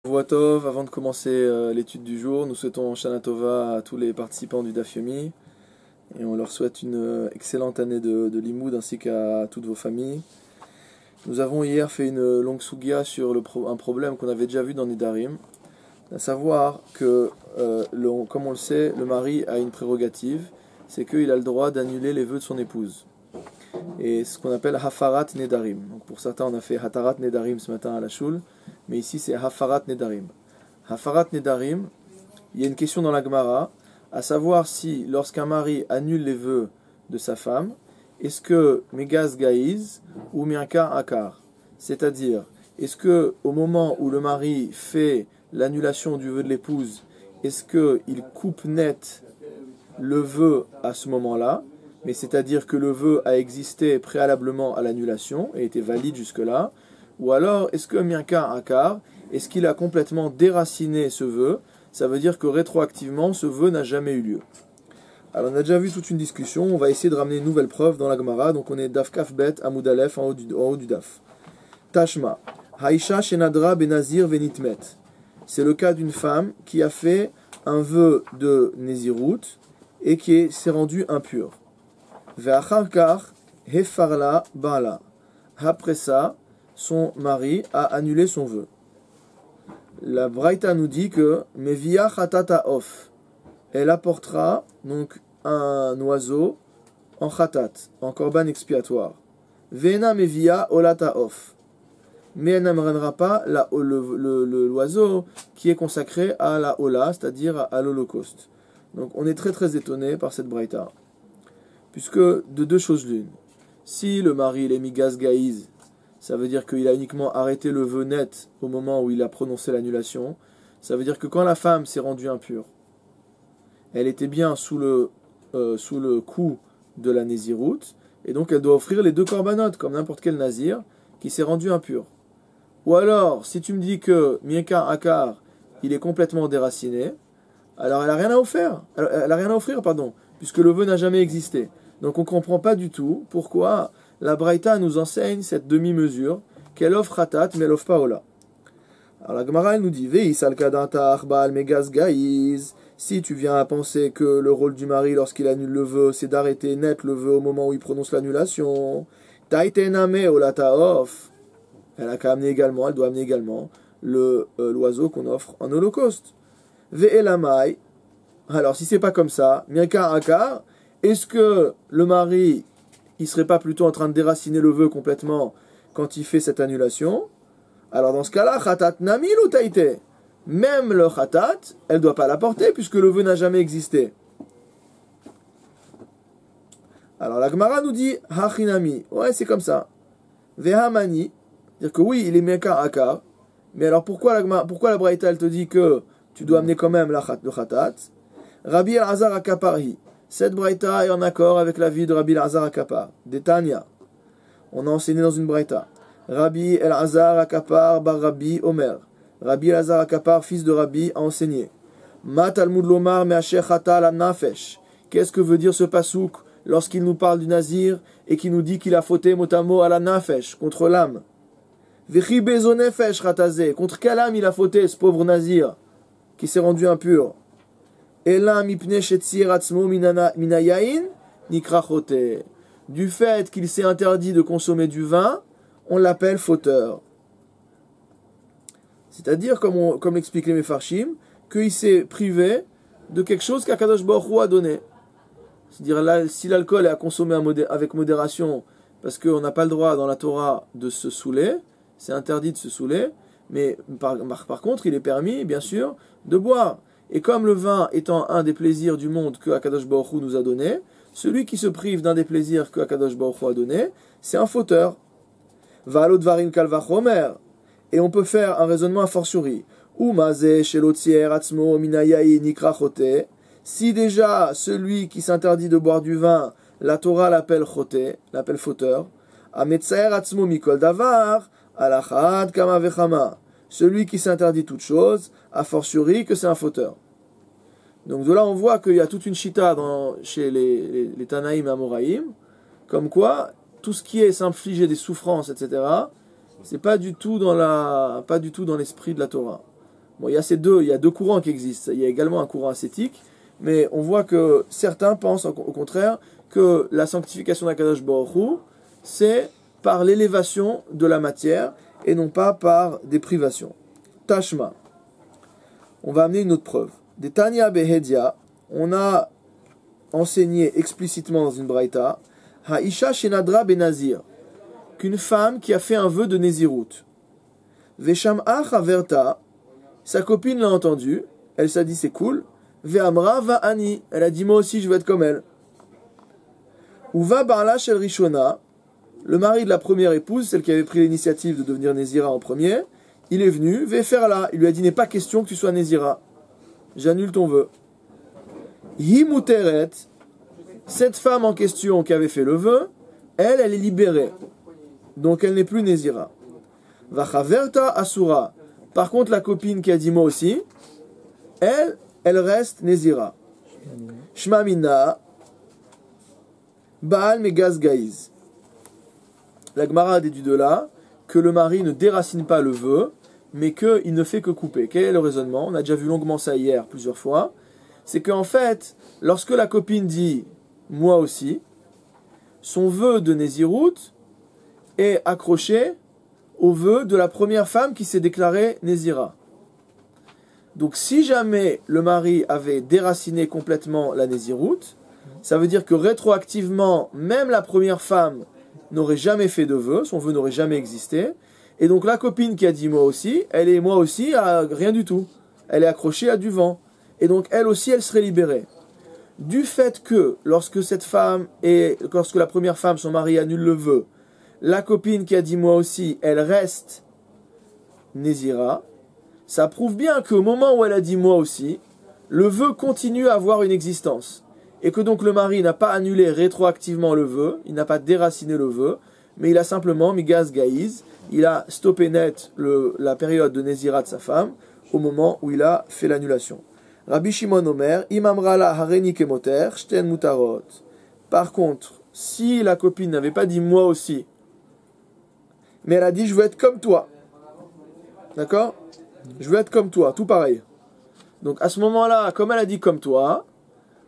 Tov, avant de commencer l'étude du jour, nous souhaitons Shana Tova à tous les participants du Daf Yomi et on leur souhaite une excellente année de Limoud ainsi qu'à toutes vos familles. Nous avons hier fait une longue sugia sur un problème qu'on avait déjà vu dans Nedarim, à savoir que, comme on le sait, le mari a une prérogative, c'est qu'il a le droit d'annuler les vœux de son épouse. Et ce qu'on appelle Hafarat Nedarim. Donc pour certains, on a fait Hatarat Nedarim ce matin à la Shul, mais ici c'est Hafarat Nedarim. Hafarat Nedarim, il y a une question dans la Gemara, à savoir si lorsqu'un mari annule les vœux de sa femme, est-ce que Megaz Gaïz ou Miankar Akar? C'est-à-dire, est-ce que au moment où le mari fait l'annulation du vœu de l'épouse, est-ce qu'il coupe net le vœu à ce moment-là? Mais c'est-à-dire que le vœu a existé préalablement à l'annulation et était valide jusque-là, ou alors est-ce que Miankar Akar, est-ce qu'il a complètement déraciné ce vœu? Ça veut dire que rétroactivement ce vœu n'a jamais eu lieu. Alors on a déjà vu toute une discussion, on va essayer de ramener une nouvelle preuve dans la Gemara, donc on est Daf Kaf Bet Amoud Aleph en haut du Daf. Tashma, Haïcha Shenadra Benazir Venitmet. C'est le cas d'une femme qui a fait un vœu de Nézirut et qui s'est rendue impure. Ve'acharkar hefarla ba'ala. Après ça, son mari a annulé son vœu. La Braïta nous dit que Mevia chatata off. Elle apportera donc un oiseau en chatat, en korban expiatoire. Ve'ena mevia olata off. Mais elle n'amènera pas l'oiseau qui est consacré à la ola, c'est-à-dire à l'holocauste. Donc on est très très étonné par cette Braïta. Puisque de deux choses l'une. Si le mari il est Migaz Gaïz, ça veut dire qu'il a uniquement arrêté le vœu net au moment où il a prononcé l'annulation. Ça veut dire que quand la femme s'est rendue impure, elle était bien sous le coup de la Nézirut, et donc elle doit offrir les deux corbanotes, comme n'importe quel Nazir qui s'est rendu impur. Ou alors, si tu me dis que Miekar Akar, il est complètement déraciné, alors elle n'a rien à offrir, puisque le vœu n'a jamais existé. Donc on ne comprend pas du tout pourquoi la Braïta nous enseigne cette demi-mesure, qu'elle offre Khatat, mais elle offre pas Ola. Alors la Gemara elle nous dit, si tu viens à penser que le rôle du mari lorsqu'il annule le vœu, c'est d'arrêter net le vœu au moment où il prononce l'annulation, elle doit amener également l'oiseau qu'on offre en holocauste. Ve'elamai. Alors si c'est pas comme ça, Miankar Akar, est-ce que le mari, il serait pas plutôt en train de déraciner le vœu complètement quand il fait cette annulation? Alors dans ce cas-là, Khatat Namil ou Taïté? Même le Khatat, elle doit pas l'apporter puisque le vœu n'a jamais existé. Alors la Gemara nous dit Hachinami, ouais c'est comme ça. Vehamani, dire que oui il est Miankar Akar, mais alors pourquoi la Braïta elle te dit que tu dois amener quand même le Khatat? Rabbi El-Azar Akaparhi. Cette Braïta est en accord avec l'avis de Rabbi El-Azar Akapar. D'Etania. On a enseigné dans une Braïta. Rabbi El-Azar Akapar bar Rabbi Omer. Rabbi El-Azar Akapar, fils de Rabbi, a enseigné. Ma Talmud Lomar me'asher chata la nafesh. Qu'est-ce que veut dire ce pasouk lorsqu'il nous parle du Nazir et qui nous dit qu'il a fauté motamo à la nafesh, contre l'âme? Vechi bezonefesh chatazé. Contre quelle âme il a fauté, ce pauvre Nazir, qui s'est rendu impur? Du fait qu'il s'est interdit de consommer du vin, on l'appelle fauteur. C'est-à-dire, comme l'expliquent les Mefarshim, qu'il s'est privé de quelque chose qu'Akadosh Baruch Hu a donné. C'est-à-dire, là, si l'alcool est à consommer avec modération, parce qu'on n'a pas le droit dans la Torah de se saouler, c'est interdit de se saouler, mais par contre, il est permis, bien sûr, de boire. Et comme le vin étant un des plaisirs du monde que Akadosh Baruch Hu nous a donné, celui qui se prive d'un des plaisirs que Akadosh Baruch Hu a donné, c'est un fauteur. Va'alot dvarim kal vachomer. Et on peut faire un raisonnement a fortiori. Umazeh shelotier atzmo minayayi nikra chote. Si déjà celui qui s'interdit de boire du vin, la Torah l'appelle chote, l'appelle fauteur. Ametzaer atzmo mikol davar alachad kama vechama. Celui qui s'interdit toute chose, a fortiori que c'est un fauteur. Donc de là on voit qu'il y a toute une chita chez les Tanaïm et Amoraïm, comme quoi tout ce qui est s'infliger des souffrances, etc., c'est pas du tout dans l'esprit de la Torah. Bon, il y a deux courants qui existent. Il y a également un courant ascétique, mais on voit que certains pensent au contraire que la sanctification d'Akadosh Baruch Hu, c'est par l'élévation de la matière et non pas par des privations. Tashma. On va amener une autre preuve. Des Tanya Behedia, on a enseigné explicitement dans une braïta, Haisha Shenadra Benazir, qu'une femme qui a fait un vœu de Nézirut. Vesham'a Chaverta, sa copine l'a entendu, elle s'est dit c'est cool. Ve'amra va ani, elle a dit moi aussi je veux être comme elle. Uva Barla Shel Rishona, le mari de la première épouse, celle qui avait pris l'initiative de devenir Nézira en premier, il est venu, Ve'ferla, il lui a dit n'est pas question que tu sois Nézira. J'annule ton vœu. Himuteret, cette femme en question qui avait fait le vœu, elle est libérée. Donc elle n'est plus Nézira. Vachaverta Asura. Par contre, la copine qui a dit moi aussi, elle reste Nézira. Shmamina, Baal Megaz Gaïz. La Gemara a déduit de là que le mari ne déracine pas le vœu, mais qu'il ne fait que couper. Quel est le raisonnement? On a déjà vu longuement ça hier, plusieurs fois. C'est qu'en fait, lorsque la copine dit « moi aussi », son vœu de Nézirut est accroché au vœu de la première femme qui s'est déclarée Nézira. Donc si jamais le mari avait déraciné complètement la Nézirut, ça veut dire que rétroactivement, même la première femme n'aurait jamais fait de vœu, son vœu n'aurait jamais existé, et donc la copine qui a dit moi aussi, elle est moi aussi à rien du tout. Elle est accrochée à du vent. Et donc elle aussi, elle serait libérée. Du fait que lorsque la première femme, son mari annule le vœu, la copine qui a dit moi aussi, elle reste Nézira, ça prouve bien qu'au moment où elle a dit moi aussi, le vœu continue à avoir une existence. Et que donc le mari n'a pas annulé rétroactivement le vœu, il n'a pas déraciné le vœu, mais il a simplement migaz gaïz, il a stoppé net la période de Nézira de sa femme au moment où il a fait l'annulation. Rabbi Shimon Omer, Imamrala hareni kemoter, shten mutarot. Par contre, si la copine n'avait pas dit moi aussi, mais elle a dit je veux être comme toi, d'accord? Je veux être comme toi, tout pareil. Donc à ce moment-là, comme elle a dit comme toi,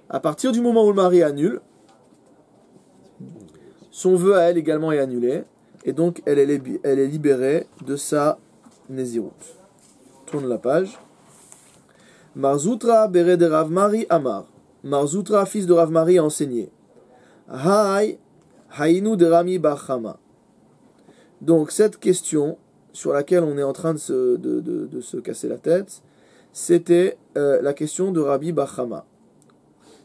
à partir du moment où le mari annule, son vœu à elle également est annulé, et donc elle est libérée de sa Nézirut. Tourne la page. Marzoutra bere de Rav Mari Amar. Marzoutra, fils de Rav Mari, a enseigné. Haïnu de Rami Bachama. Donc cette question sur laquelle on est en train de se casser la tête, c'était la question de Rabbi Bachama.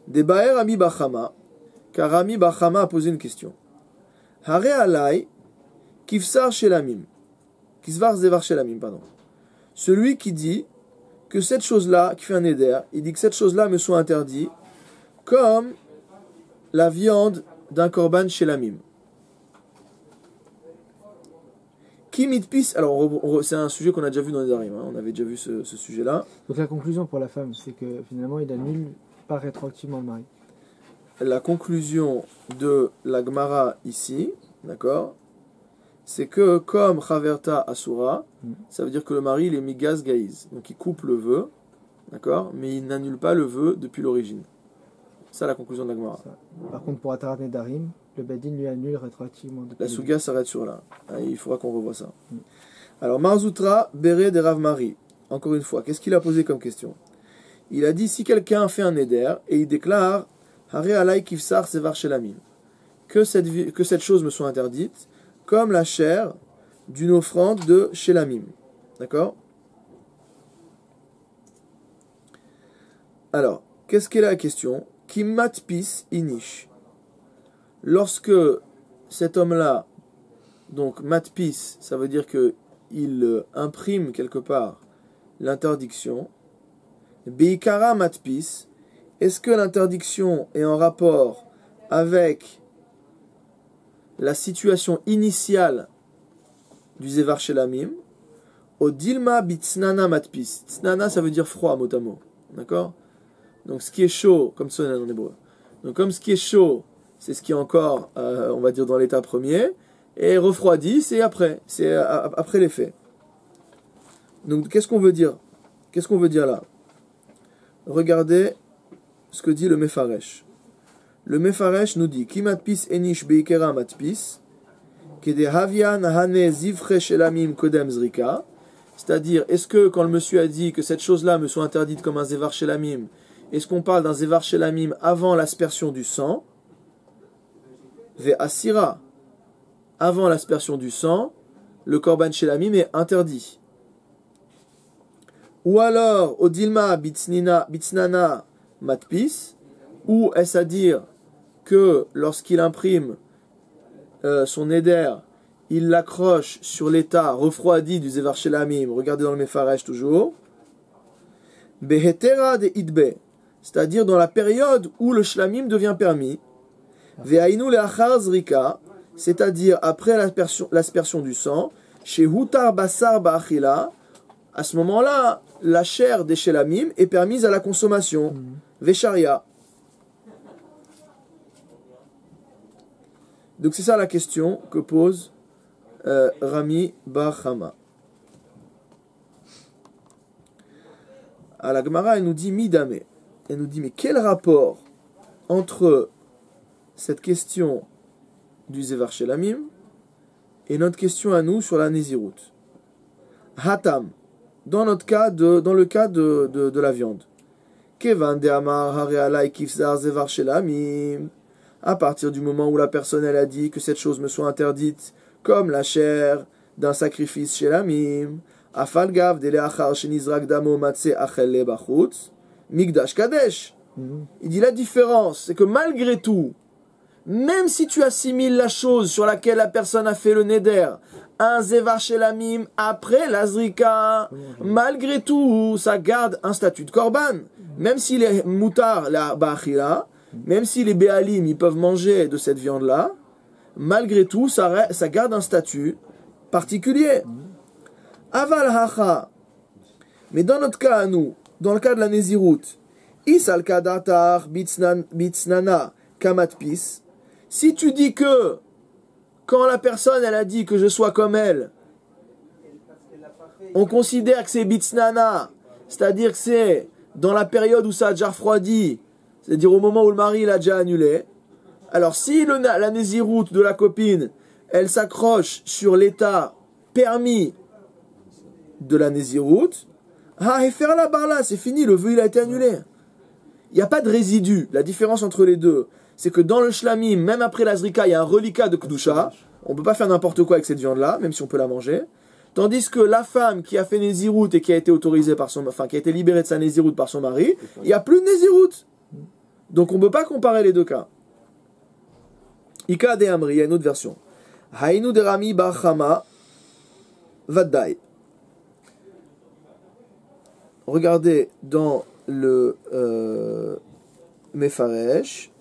Débaer Rabbi Bachama, car Rabbi Bachama a posé une question. Hare alai kifsar shelamim. Kisvar zevar shelamim, pardon. Celui qui dit que cette chose-là, qui fait un éder, il dit que cette chose-là me soit interdite, comme la viande d'un korban shelamim. Alors, c'est un sujet qu'on a déjà vu dans les Darim, on avait déjà vu ce sujet-là. Donc la conclusion pour la femme, c'est que finalement il annule pas rétroactivement le mari. La conclusion de la Gemara ici, d'accord, c'est que comme Chaverta Asura, ça veut dire que le mari il est migaz gaïz, donc il coupe le vœu, d'accord, mais il n'annule pas le vœu depuis l'origine. Ça la conclusion de la Gemara. Par contre pour Atarat Nedarim, le Bedin lui annule rétroactivement. La Souga s'arrête sur là. Il faudra qu'on revoie ça. Alors, Marzoutra, Béré de Rav Mari. Encore une fois, qu'est-ce qu'il a posé comme question? Il a dit, si quelqu'un fait un éder, et il déclare, Hare alai kifsar sevar shelamim, que cette chose me soit interdite, comme la chair d'une offrande de shelamim. D'accord? Alors, qu'est-ce qu'est la question? Kimmat pis inish. Lorsque cet homme-là, donc matpis, ça veut dire qu'il imprime quelque part l'interdiction. Beikara matpis, est-ce que l'interdiction est en rapport avec la situation initiale du Zevar Shelamim? Au Dilma bitsnana matpis. Tsnana, ça veut dire froid, mot à mot. D'accord? Donc ce qui est chaud, comme ça en hébreu. Donc comme ce qui est chaud, c'est ce qui est encore, on va dire, dans l'état premier, et refroidi, c'est après les faits. Donc qu'est-ce qu'on veut dire? Qu'est-ce qu'on veut dire là? Regardez ce que dit le Mefaresh. Le Mefaresh nous dit Ki matpis enish beikera matpis kede havian hane zivre shelamim kodem zrika. C'est-à-dire, est-ce que quand le monsieur a dit que cette chose-là me soit interdite comme un zévar shelamim, est-ce qu'on parle d'un zévar shelamim avant l'aspersion du sang? Ve asira. Avant l'aspersion du sang, le korban shelamim est interdit. Ou alors, odilma bitsnana matpis, ou est-ce à dire que lorsqu'il imprime son éder, il l'accroche sur l'état refroidi du zévar shelamim, regardez dans le Mefaresh toujours, behetera de idbe, c'est-à-dire dans la période où le shlamim devient permis, ve'ainu le'achar zrika, c'est-à-dire après l'aspersion du sang, chez hutar basar ba'achila, à ce moment-là, la chair des shlamim est permise à la consommation, ve'sharia. Donc c'est ça la question que pose Rami Bar Chama. À la Gemara, elle nous dit Midame. Elle nous dit, mais quel rapport entre cette question du Zevar Shelamim et notre question à nous sur la Nézirut? Hatam, dans le cas de la viande. Kevan de Amar Harealai Kifzar Zevar Shelamim. À partir du moment où la personne elle a dit que cette chose me soit interdite, comme la chair d'un sacrifice shelamim, afalgav deleachar shenizrak damo matse achelle bachutz, migdash kadesh. Il dit la différence, c'est que malgré tout, même si tu assimiles la chose sur laquelle la personne a fait le neder, un zevar shelamim après la zrika, malgré tout, ça garde un statut de korban. Même s'il est mutar la ba'achila, même si les béalim ils peuvent manger de cette viande-là, malgré tout, ça garde un statut particulier. Aval hacha. Mais dans notre cas à nous, dans le cas de la Nézirut, isal kadatar bitsnana kamatpis, si tu dis que quand la personne elle a dit que je sois comme elle, on considère que c'est bitsnana, c'est-à-dire que c'est dans la période où ça a déjà refroidi, c'est-à-dire au moment où le mari l'a déjà annulé. Alors si la Nézirut de la copine, elle s'accroche sur l'état permis de la Nézirut, et faire la barla, c'est fini, le vœu il a été annulé. Il n'y a pas de résidu. La différence entre les deux, c'est que dans le shlamim, même après la zrika, il y a un reliquat de kedusha. On ne peut pas faire n'importe quoi avec cette viande-là, même si on peut la manger. Tandis que la femme qui a fait Nézirut et qui a été autorisée qui a été libérée de sa Nézirut par son mari, il n'y a plus de Nézirut. Donc on ne peut pas comparer les deux cas. Ika de Amri, il y a une autre version. Haïnu de Rami Bar Chama Vaddai. Regardez dans le Mefaresh.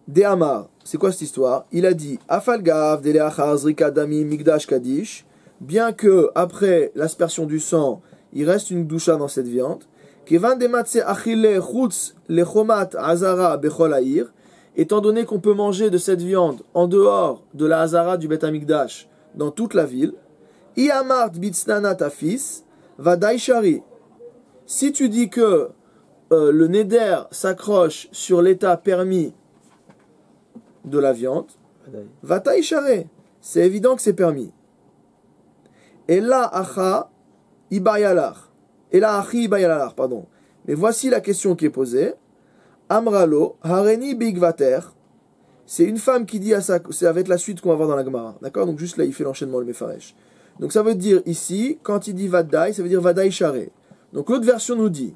De Amar, c'est quoi cette histoire? Il a dit Afalgav de Leachar Zrika Dami Migdash Kadish, bien que après l'aspersion du sang, il reste une doucha dans cette viande. Kevan de Matse Achille Chutz Lechomat Azara Bechol Aïr, étant donné qu'on peut manger de cette viande en dehors de la Hazara du Beth Amikdash dans toute la ville, Iamart Bitsnana Tafis Vadai Shari. Si tu dis que le neder s'accroche sur l'état permis de la viande, Vadai Shari, c'est évident que c'est permis. Et là, Acha Ibayalar. Et là, Achi Ibayalar, pardon. Mais voici la question qui est posée. Amralo, Hareni Bigvater, c'est une femme qui dit à ça, ça va être la suite qu'on va voir dans la Gemara, d'accord? Donc juste là, il fait l'enchaînement, le Mefaresh. Donc ça veut dire ici, quand il dit Vadai, ça veut dire Vadai Share. Donc l'autre version nous dit,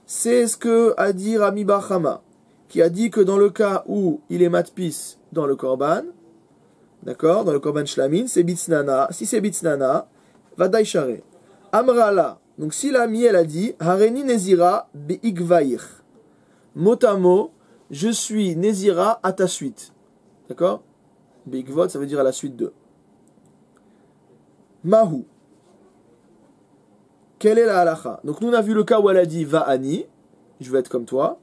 c'est ce que a dit Rami Bar Chama, qui a dit que dans le cas où il est matpis dans le korban, d'accord, dans le korban shlamin, c'est bitsnana, si c'est bitsnana, Vadai Share. Amrala, donc si l'ami elle a dit, Hareni Nezira Be'igvair. Mot à mot, je suis Nézira à ta suite. D'accord? Be'igvot, ça veut dire à la suite de. Mahu. Quelle est la halacha? Donc nous on a vu le cas où elle a dit Va'ani, je vais être comme toi.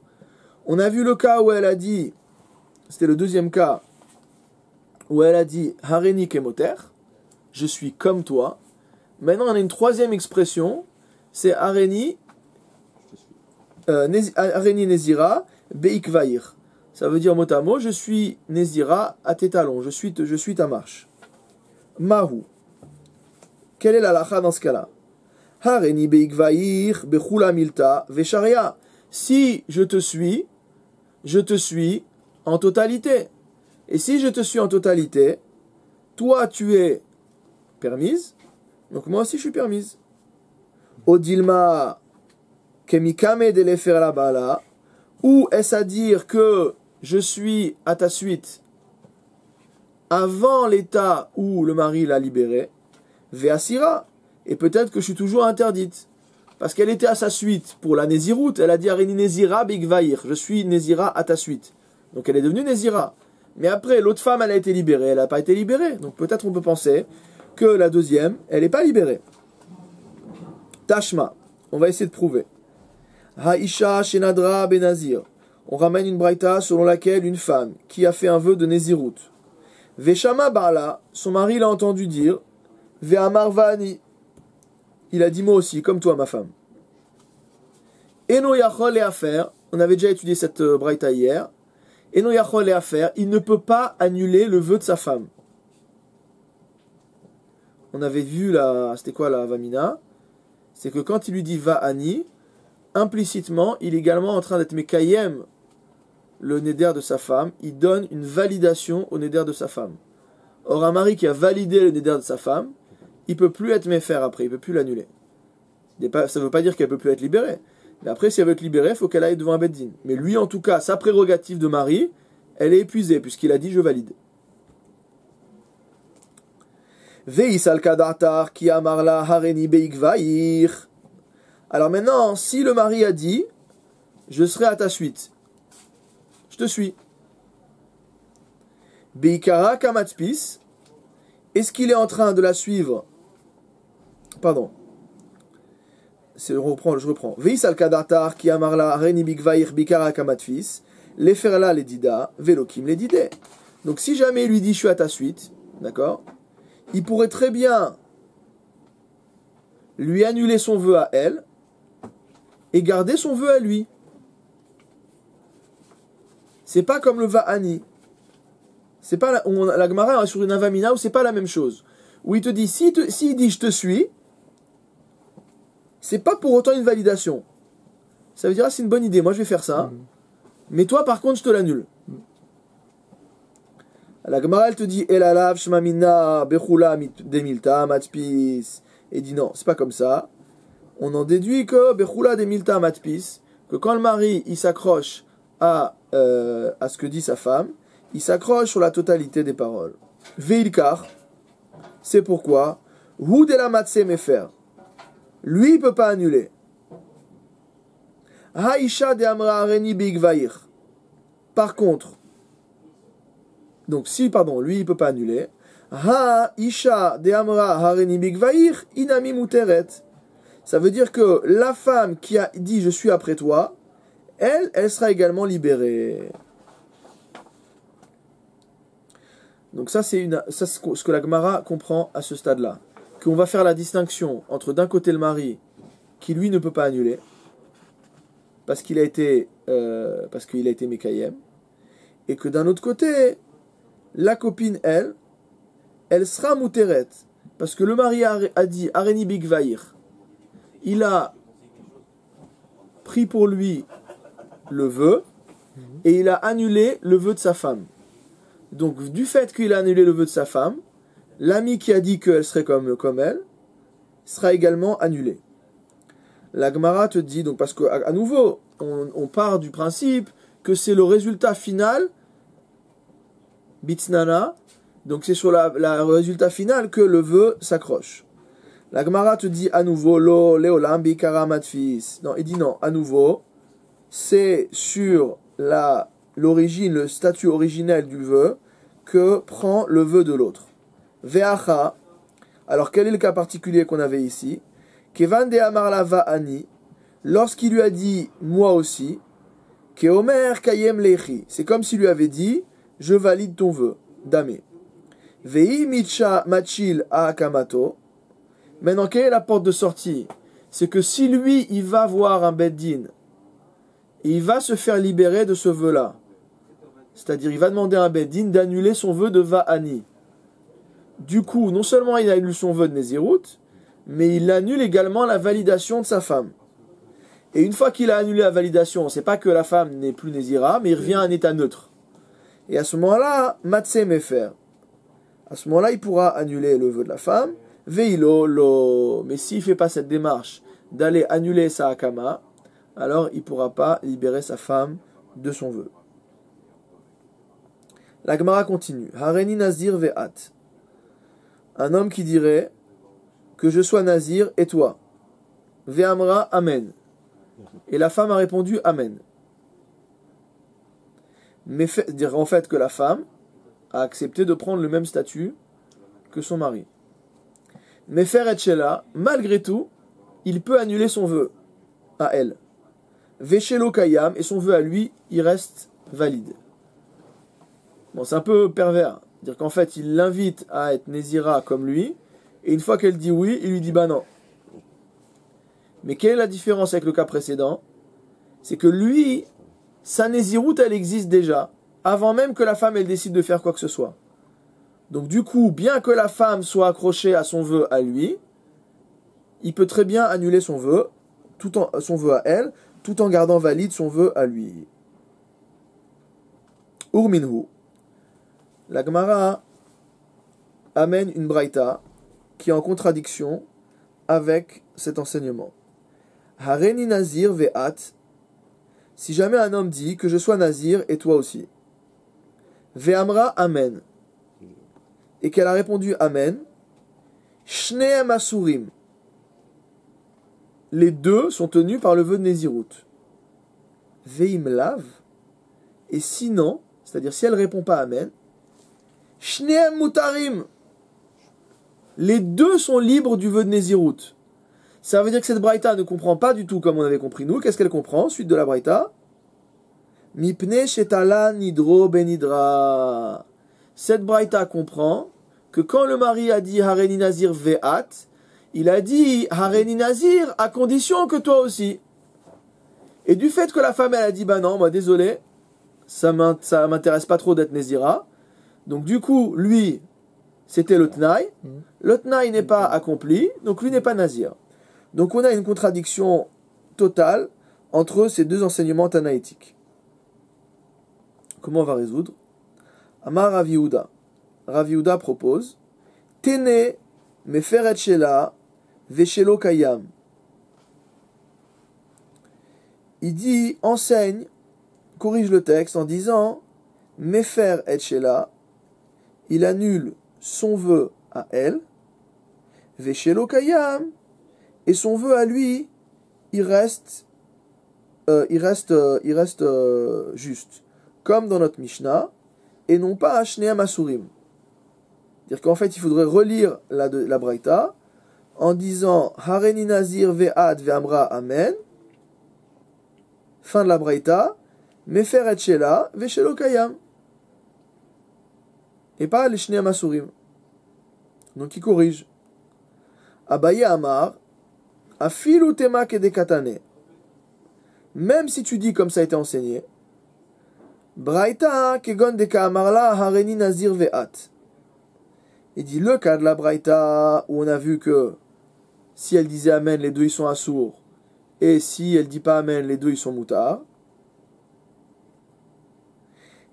On a vu le cas où elle a dit, c'était le deuxième cas, où elle a dit Hareni Kemoter, je suis comme toi. Maintenant, on a une troisième expression, c'est Areni Nezira Beikvair. Ça veut dire mot à mot, je suis Nezira à tes talons, je suis ta marche. Mahu. Quelle est la lacha dans ce cas-là? Hareni Beikvair Bechula Milta Vesharia. Si je te suis en totalité. Et si je te suis en totalité, toi tu es permise, donc moi aussi je suis permise. Odilma kemikame de lefer la bala, ou est-ce à dire que je suis à ta suite avant l'état où le mari l'a libérée, veasira, et peut-être que je suis toujours interdite. Parce qu'elle était à sa suite pour la Néziroute, elle a dit Areni Nezira Bigvair, je suis Nézira à ta suite. Donc elle est devenue Nézira. Mais après, l'autre femme, elle a été libérée, elle n'a pas été libérée. Donc peut-être on peut penser que la deuxième, elle n'est pas libérée. Tashma, on va essayer de prouver. Haisha Shenadra Benazir. On ramène une braïta selon laquelle une femme qui a fait un vœu de Néziroute. Veshama Bala, son mari l'a entendu dire Ve'amar Vani. Il a dit moi aussi, comme toi ma femme. Eno Yachol et Affaire, on avait déjà étudié cette braïta hier. Eno Yachol et Affaire, il ne peut pas annuler le vœu de sa femme. On avait vu c'était quoi la Vamina? C'est que quand il lui dit Va'ani, implicitement, il est également en train d'être Mekayem, le néder de sa femme. Il donne une validation au néder de sa femme. Or, un mari qui a validé le néder de sa femme, il ne peut plus être méfaire après, il ne peut plus l'annuler. Ça ne veut pas dire qu'elle ne peut plus être libérée. Mais après, si elle veut être libérée, il faut qu'elle aille devant un beddin. Mais lui, en tout cas, sa prérogative de mari, elle est épuisée, puisqu'il a dit « je valide ». Alors maintenant, si le mari a dit « je serai à ta suite », je te suis. Beikara kamatpis, est-ce qu'il est en train de la suivre? Pardon. Je reprends. Veisal kadatar ki amarla reni bigvair bikara kamatfis, leferla ledida, velokim ledide. Donc si jamais il lui dit je suis à ta suite, d'accord, il pourrait très bien lui annuler son vœu à elle et garder son vœu à lui. C'est pas comme le va'ani. C'est pas la Gemara est sur une avamina où c'est pas la même chose. Où il te dit s'il dit je te suis, c'est pas pour autant une validation. Ça veut dire c'est une bonne idée, moi je vais faire ça. Mais toi par contre je te l'annule. La Gemara elle te dit elalav shmamina bechula demilta matpis, et dit non, c'est pas comme ça. On en déduit que bechula demilta matpis, que quand le mari il s'accroche à ce que dit sa femme, il s'accroche sur la totalité des paroles. Veilkar, c'est pourquoi hu de la matse mefer. Lui, il ne peut pas annuler. Haisha de amra areni bigvair. Par contre, donc lui, il ne peut pas annuler. Haisha de amra areni bigvair inami muteret. Ça veut dire que la femme qui a dit je suis après toi, elle sera également libérée. Donc ça c'est ce que la Gemara comprend à ce stade-là. Qu'on va faire la distinction entre d'un côté le mari qui lui ne peut pas annuler parce qu'il a été Mekayem, et que d'un autre côté la copine elle sera Muteret parce que le mari a dit Areni Bigvair, il a pris pour lui le vœu et il a annulé le vœu de sa femme. Donc du fait qu'il a annulé le vœu de sa femme, l'ami qui a dit qu'elle serait comme elle sera également annulé. La Gemara te dit, donc parce qu'à nouveau, on part du principe que c'est le résultat final, bitznana, donc c'est sur le résultat final que le vœu s'accroche. La Gemara te dit à nouveau, lo leolam bikara matfis. Non, il dit non, à nouveau, c'est sur l'origine, le statut originel du vœu que prend le vœu de l'autre. Ve'acha, alors quel est le cas particulier qu'on avait ici? Kevan de amarla va'ani, lorsqu'il lui a dit moi aussi, Keomer kayem lechi, c'est comme s'il lui avait dit je valide ton vœu, damé. Ve'i mitcha machil a akamato, Maintenant, quelle est la porte de sortie? C'est que si lui, il va voir un Beddin, et il va se faire libérer de ce vœu-là. C'est-à-dire, il va demander à un Beddin d'annuler son vœu de Va'ani. Du coup, non seulement il annule son vœu de Nézirut, mais il annule également la validation de sa femme. Et une fois qu'il a annulé la validation, c'est pas que la femme n'est plus Nézira, mais il revient à un état neutre. Et à ce moment-là, Matse Mefer. À ce moment-là, il pourra annuler le vœu de la femme. Veilo lo. Mais s'il ne fait pas cette démarche d'aller annuler sa Hakama, alors il ne pourra pas libérer sa femme de son vœu. La Gemara continue. Hareni Nazir ve'at. Un homme qui dirait que je sois Nazir et toi. Ve'amra Amen. Et la femme a répondu Amen. Mais dire en fait que la femme a accepté de prendre le même statut que son mari. Mais faire Etchela, malgré tout, il peut annuler son vœu à elle. Veshelo Kayam, et son vœu à lui, il reste valide. Bon, c'est un peu pervers. Dire qu'en fait, il l'invite à être Nézira comme lui, et une fois qu'elle dit oui, il lui dit bah non. Mais quelle est la différence avec le cas précédent? C'est que lui, sa Néziroute, elle existe déjà, avant même que la femme, elle décide de faire quoi que ce soit. Donc du coup, bien que la femme soit accrochée à son vœu à lui, il peut très bien annuler son vœu à elle, tout en gardant valide son vœu à lui. Urminhu. La Gemara amène une braïta qui est en contradiction avec cet enseignement. Hareni Nazir ve'at. Si jamais un homme dit que je sois Nazir et toi aussi. Ve'amra Amen. Et qu'elle a répondu Amen. Shneem Asurim. Les deux sont tenus par le vœu de Nézirut. Ve'im lav. Et sinon, c'est-à-dire si elle ne répond pas Amen, Shneem Mutarim. Les deux sont libres du vœu de Nézirut. Ça veut dire que cette braïta ne comprend pas du tout comme on avait compris nous. Qu'est-ce qu'elle comprend? Suite de la braïta. Mipne shetala nidro benidra. Cette braïta comprend que quand le mari a dit Hareni Nazir ve'at, il a dit Hareni Nazir à condition que toi aussi. Et du fait que la femme elle a dit bah non, moi désolé, ça m'intéresse pas trop d'être Nézira. Donc du coup, lui, c'était le Tnaï. Le Tnaï n'est pas accompli, donc lui n'est pas Nazir. Donc on a une contradiction totale entre ces deux enseignements tanaïtiques. Comment on va résoudre? Amar Rav Yehuda. Rav Yehuda propose Tene meferet shela veshelo kayam. Il dit, enseigne, corrige le texte en disant mefer et shela, il annule son vœu à elle, veshelo kayam, et son vœu à lui, il reste juste, comme dans notre Mishnah, et non pas à Shneam Asurim. C'est-à-dire qu'en fait, il faudrait relire la Braïta en disant Hareni Nazir ve'ad ve'amra Amen. Fin de la Braïta. Mefer et shela ve'shelo kayam. Et pas les Shneam Asurim. Donc il corrige. Abaye Amar. Afilu tema kedekatane. Même si tu dis comme ça a été enseigné. Braïta kegon deka amarla hareni nazir ve'at. Il dit le cas de la Braïta où on a vu que si elle disait Amen, les deux ils sont assourds. Et si elle dit pas Amen, les deux ils sont moutards.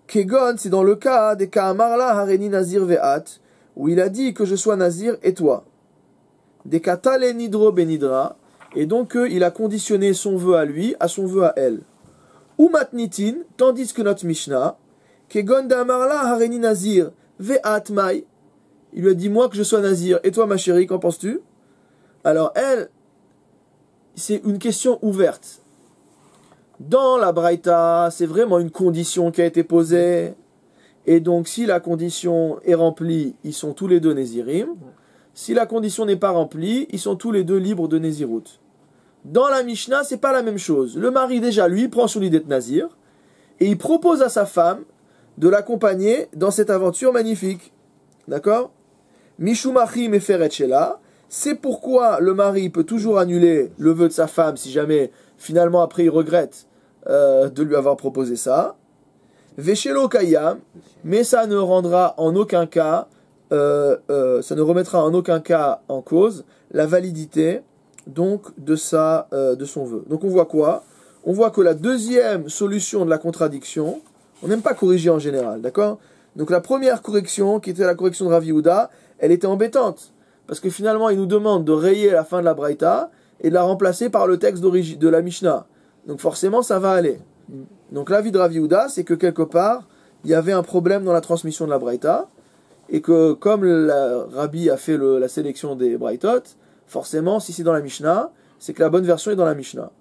Kegon, c'est dans le cas des Ka'amarla hareni nazir ve'at, où il a dit que je sois nazir et toi. Des Katale nidro benidra, et donc il a conditionné son vœu à lui à son vœu à elle. Ou matnitin, tandis que notre Mishnah, Kegon da'amarla hareni nazir ve'at mai, il lui a dit moi que je sois nazir et toi ma chérie, qu'en penses-tu? Alors elle, c'est une question ouverte. Dans la Braïta, c'est vraiment une condition qui a été posée. Et donc, si la condition est remplie, ils sont tous les deux Nézirim. Si la condition n'est pas remplie, ils sont tous les deux libres de Nézirut. Dans la Mishnah, c'est pas la même chose. Le mari, déjà, lui, prend sur l'idée de Nazir. Et il propose à sa femme de l'accompagner dans cette aventure magnifique. D'accord? Mishumachi meferet shela. C'est pourquoi le mari peut toujours annuler le vœu de sa femme si jamais, finalement, après, il regrette de lui avoir proposé ça. Veshelo kayam, mais ça ne rendra en aucun cas, ça ne remettra en aucun cas en cause la validité donc de son vœu. Donc on voit quoi? On voit que la deuxième solution de la contradiction, on n'aime pas corriger en général, d'accord? Donc la première correction, qui était la correction de Rav Yehuda, elle était embêtante, parce que finalement il nous demande de rayer la fin de la Braïta et de la remplacer par le texte d'origine de la Mishnah. Donc forcément ça va aller. Donc l'avis de Rav Yehuda, c'est que quelque part, il y avait un problème dans la transmission de la Braïta, et que comme le Rabbi a fait la sélection des Braïtot, forcément, si c'est dans la Mishnah, c'est que la bonne version est dans la Mishnah.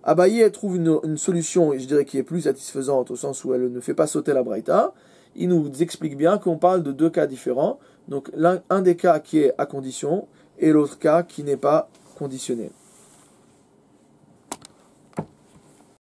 Abaye trouve une solution, je dirais, qui est plus satisfaisante, au sens où elle ne fait pas sauter la Braïta. Il nous explique bien qu'on parle de deux cas différents, donc un des cas qui est à condition, et l'autre cas qui n'est pas conditionné.